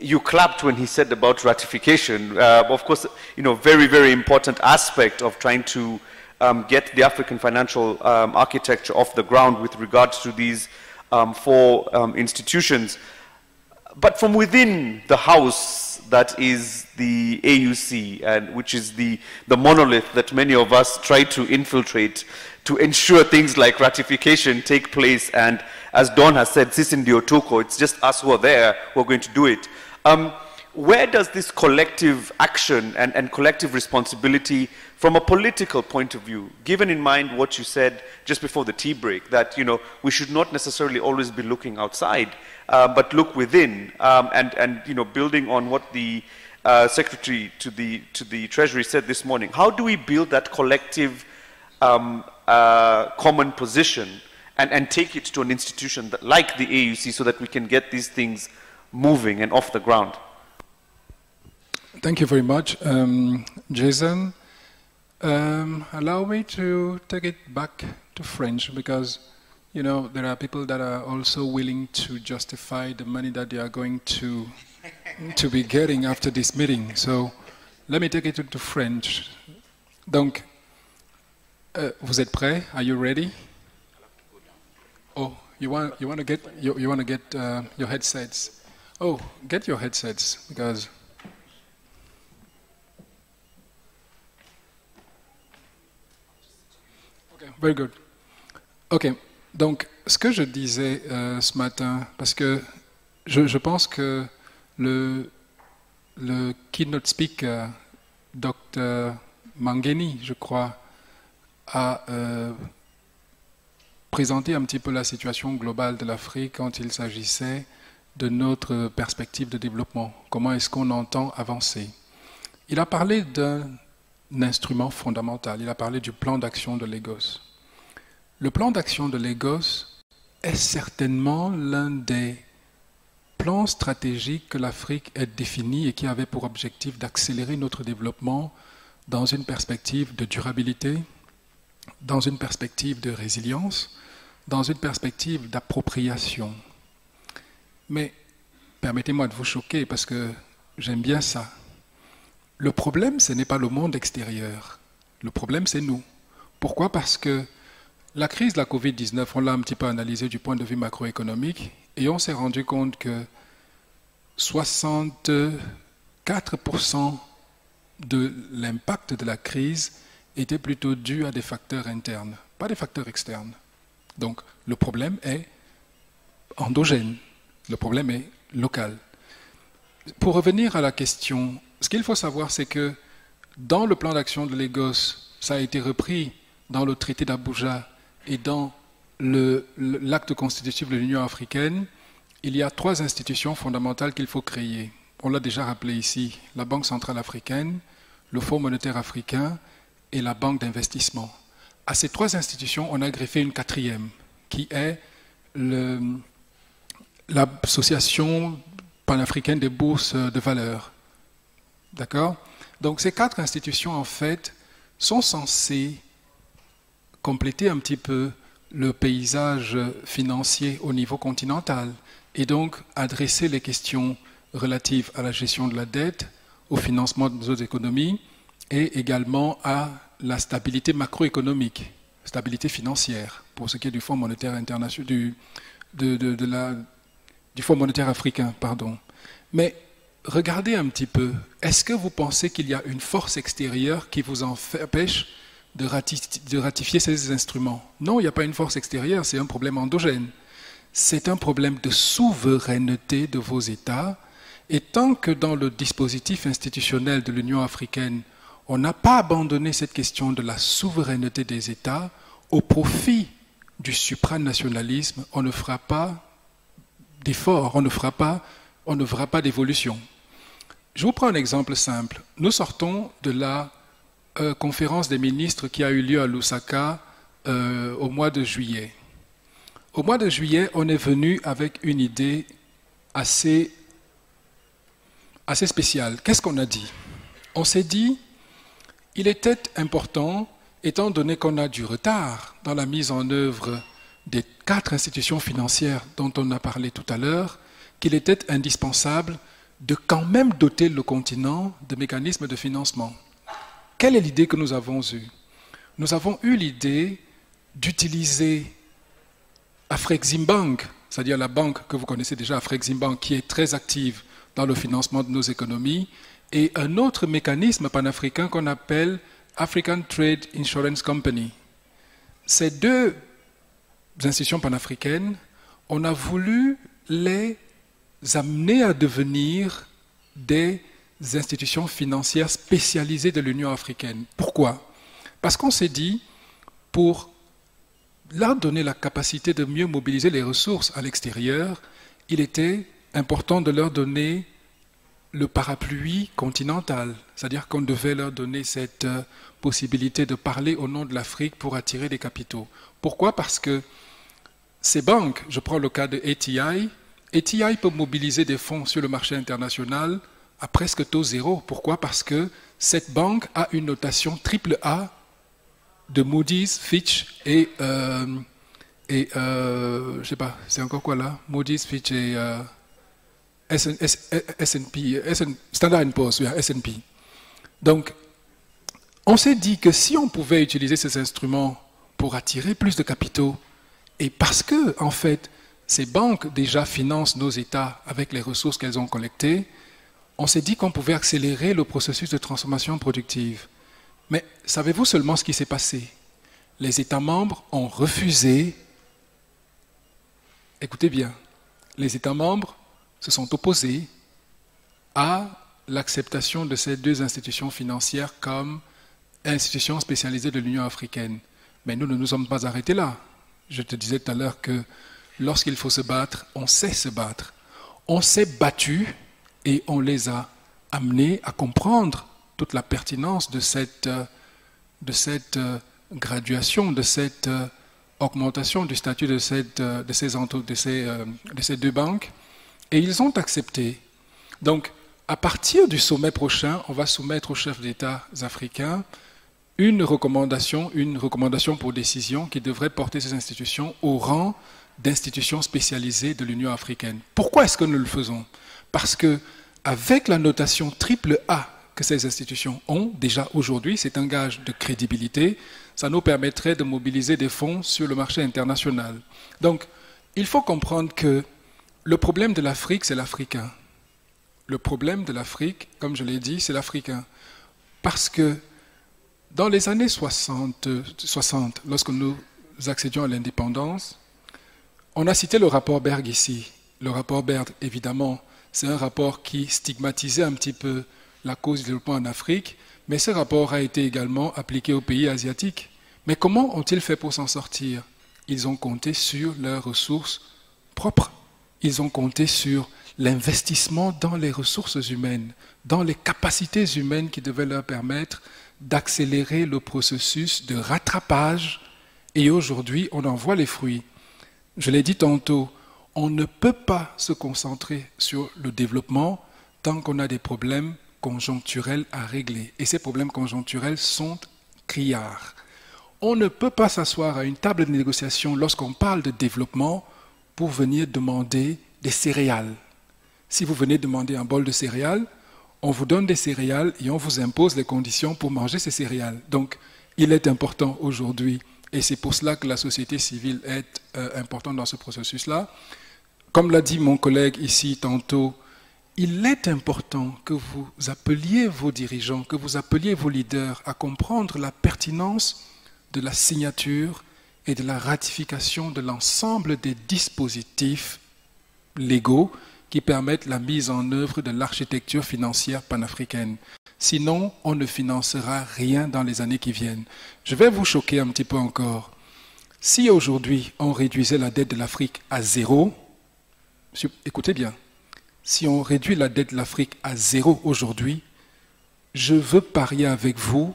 you clapped when he said about ratification. Of course, very, very important aspect of trying to get the African financial architecture off the ground with regards to these four institutions. But from within the house that is the AUC, and which is the monolith that many of us try to infiltrate to ensure things like ratification take place, and as Don has said, Sisindi Otoko, it's just us who are there who are going to do it. Where does this collective action and collective responsibility from a political point of view, given in mind what you said just before the tea break, that we should not necessarily always be looking outside, but look within, and building on what the Secretary to the Treasury said this morning, how do we build that collective common position and take it to an institution like the AUC so that we can get these things moving and off the ground? Thank you very much, Jason. Allow me to take it back to French, because there are people that are also willing to justify the money that they are going to be getting after this meeting. So let me take it to French. Donc, vous êtes prêts? Are you ready? Oh, you want to get your headsets? Oh, get your headsets, because. Okay, very good. Ok, donc ce que je disais ce matin, parce que je pense que le keynote speaker, Dr. Mangeni, je crois, a présenté un petit peu la situation globale de l'Afrique quand il s'agissait de notre perspective de développement. Comment est-ce qu'on entend avancer? Il a parlé d'un instrument fondamental. Il a parlé du plan d'action de Lagos. Le plan d'action de Lagos est certainement l'un des plans stratégiques que l'Afrique ait défini et qui avait pour objectif d'accélérer notre développement dans une perspective de durabilité, dans une perspective de résilience, dans une perspective d'appropriation. Mais permettez-moi de vous choquer parce que j'aime bien ça. Le problème, ce n'est pas le monde extérieur. Le problème, c'est nous. Pourquoi? Parce que la crise de la Covid-19, on l'a un petit peu analysée du point de vue macroéconomique et on s'est rendu compte que 64% de l'impact de la crise était plutôt dû à des facteurs internes, pas des facteurs externes. Donc le problème est endogène, le problème est local. Pour revenir à la question, ce qu'il faut savoir, c'est que dans le plan d'action de Lagos, ça a été repris dans le traité d'Abuja et dans l'acte constitutif de l'Union africaine, il y a 3 institutions fondamentales qu'il faut créer. On l'a déjà rappelé ici, la Banque centrale africaine, le Fonds monétaire africain et la Banque d'investissement. À ces 3 institutions, on a greffé une 4e, qui est l'Association panafricaine des bourses de valeur. D'accord? Donc ces 4 institutions, en fait, sont censées compléter un petit peu le paysage financier au niveau continental et donc adresser les questions relatives à la gestion de la dette, au financement de nos économies et également à la stabilité macroéconomique, stabilité financière, pour ce qui est du Fonds monétaire international, du Fonds monétaire africain, pardon. Mais regardez un petit peu, est-ce que vous pensez qu'il y a une force extérieure qui vous empêche de ratifier ces instruments? Non, il n'y a pas une force extérieure, c'est un problème endogène. C'est un problème de souveraineté de vos États. Et tant que dans le dispositif institutionnel de l'Union africaine, on n'a pas abandonné cette question de la souveraineté des États au profit du supranationalisme, on ne fera pas d'effort, on ne fera pas d'évolution. Je vous prends un exemple simple. Nous sortons de la conférence des ministres qui a eu lieu à Lusaka au mois de juillet. Au mois de juillet, on est venu avec une idée assez spéciale. Qu'est-ce qu'on a dit? On s'est dit, il était important, étant donné qu'on a du retard dans la mise en œuvre des 4 institutions financières dont on a parlé tout à l'heure, qu'il était indispensable de quand même doter le continent de mécanismes de financement. Quelle est l'idée que nous avons eue? Nous avons eu l'idée d'utiliser Afreximbank, c'est-à-dire la banque que vous connaissez déjà, Afreximbank, qui est très active dans le financement de nos économies, et un autre mécanisme panafricain qu'on appelle African Trade Insurance Company. Ces deux institutions panafricaines, on a voulu les amener à devenir des institutions financières spécialisées de l'Union africaine. Pourquoi? Parce qu'on s'est dit, pour leur donner la capacité de mieux mobiliser les ressources à l'extérieur, il était important de leur donner le parapluie continental, c'est-à-dire qu'on devait leur donner cette possibilité de parler au nom de l'Afrique pour attirer des capitaux. Pourquoi? Parce que ces banques, je prends le cas de ATI, ATI peut mobiliser des fonds sur le marché international à presque taux zéro. Pourquoi? Parce que cette banque a une notation AAA de Moody's, Fitch et je sais pas, c'est encore quoi là? Moody's, Fitch et S&P, Standard & Poor's, S&P. Donc, on s'est dit que si on pouvait utiliser ces instruments pour attirer plus de capitaux, et parce que, en fait, ces banques déjà financent nos États avec les ressources qu'elles ont collectées, on s'est dit qu'on pouvait accélérer le processus de transformation productive. Mais savez-vous seulement ce qui s'est passé? Les États membres ont refusé, écoutez bien, les États membres se sont opposés à l'acceptation de ces deux institutions financières comme institutions spécialisées de l'Union africaine. Mais nous ne nous sommes pas arrêtés là. Je te disais tout à l'heure que lorsqu'il faut se battre, on sait se battre. On s'est battu et on les a amenés à comprendre toute la pertinence de cette graduation, de cette augmentation du statut de ces deux banques. Et ils ont accepté. Donc, à partir du sommet prochain, on va soumettre aux chefs d'État africains une recommandation pour décision qui devrait porter ces institutions au rang d'institutions spécialisées de l'Union africaine. Pourquoi est-ce que nous le faisons? Parce que avec la notation AAA que ces institutions ont déjà aujourd'hui, c'est un gage de crédibilité, ça nous permettrait de mobiliser des fonds sur le marché international. Donc, il faut comprendre que le problème de l'Afrique, c'est l'Africain. Le problème de l'Afrique, comme je l'ai dit, c'est l'Africain. Parce que dans les années 60, lorsque nous accédions à l'indépendance, on a cité le rapport Berg ici. Le rapport Berg, évidemment, c'est un rapport qui stigmatisait un petit peu la cause du développement en Afrique, mais ce rapport a été également appliqué aux pays asiatiques. Mais comment ont-ils fait pour s'en sortir? Ils ont compté sur leurs ressources propres. Ils ont compté sur l'investissement dans les ressources humaines, dans les capacités humaines qui devaient leur permettre d'accélérer le processus de rattrapage. Et aujourd'hui, on en voit les fruits. Je l'ai dit tantôt, on ne peut pas se concentrer sur le développement tant qu'on a des problèmes conjoncturels à régler. Et ces problèmes conjoncturels sont criards. On ne peut pas s'asseoir à une table de négociation lorsqu'on parle de développement pour venir demander des céréales. Si vous venez demander un bol de céréales, on vous donne des céréales et on vous impose les conditions pour manger ces céréales. Donc, il est important aujourd'hui, et c'est pour cela que la société civile est importante dans ce processus-là. Comme l'a dit mon collègue ici tantôt, il est important que vous appeliez vos dirigeants, que vous appeliez vos leaders à comprendre la pertinence de la signature et de la ratification de l'ensemble des dispositifs légaux qui permettent la mise en œuvre de l'architecture financière panafricaine. Sinon, on ne financera rien dans les années qui viennent. Je vais vous choquer un petit peu encore. Si aujourd'hui, on réduisait la dette de l'Afrique à zéro, écoutez bien, si on réduit la dette de l'Afrique à zéro aujourd'hui, je veux parier avec vous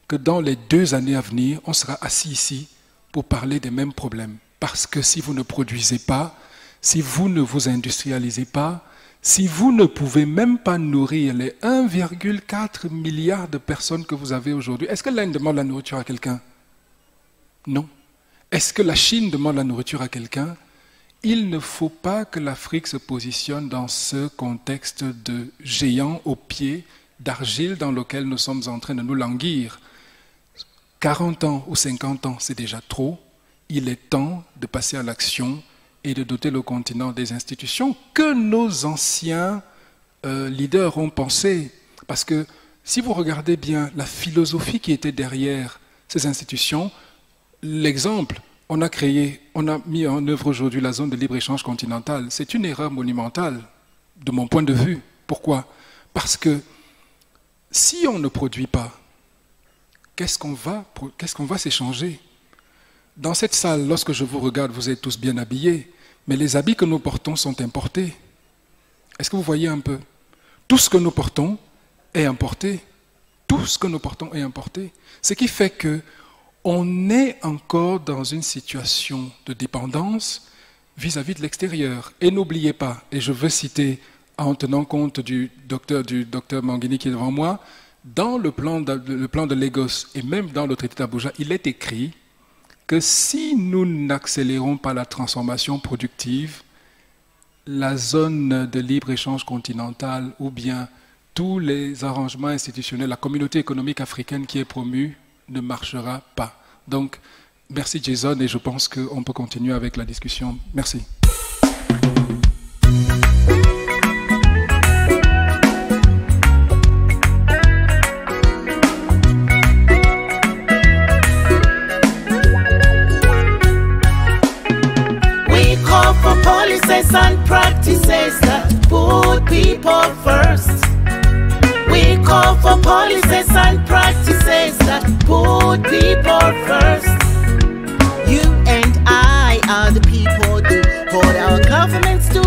que dans les 2 années à venir, on sera assis ici pour parler des mêmes problèmes. Parce que si vous ne produisez pas, si vous ne vous industrialisez pas, si vous ne pouvez même pas nourrir les 1,4 milliard de personnes que vous avez aujourd'hui, est-ce que l'Inde demande la nourriture à quelqu'un? Non. Est-ce que la Chine demande la nourriture à quelqu'un? il ne faut pas que l'Afrique se positionne dans ce contexte de géant aux pieds d'argile dans lequel nous sommes en train de nous languir. 40 ans ou 50 ans, c'est déjà trop. Il est temps de passer à l'action et de doter le continent des institutions que nos anciens leaders ont pensé. Parce que si vous regardez bien la philosophie qui était derrière ces institutions, l'exemple, on a mis en œuvre aujourd'hui la zone de libre-échange continentale. C'est une erreur monumentale, de mon point de vue. Pourquoi? Parce que si on ne produit pas, qu'est-ce qu'on va s'échanger? Dans cette salle, lorsque je vous regarde, vous êtes tous bien habillés, mais les habits que nous portons sont importés. Est-ce que vous voyez un peu? Tout ce que nous portons est importé. Tout ce que nous portons est importé. Ce qui fait que on est encore dans une situation de dépendance vis-à-vis de l'extérieur. Et n'oubliez pas, et je veux citer en tenant compte du docteur Manguini qui est devant moi, dans le plan de Lagos et même dans le traité d'Abuja, il est écrit que si nous n'accélérons pas la transformation productive, la zone de libre-échange continentale ou bien tous les arrangements institutionnels, la communauté économique africaine qui est promue ne marchera pas. Donc, merci Jason et je pense qu'on peut continuer avec la discussion. Merci. We call for policies and practices that put people first. We call for policies and practices that put people first. You and I are the people who hold our governments to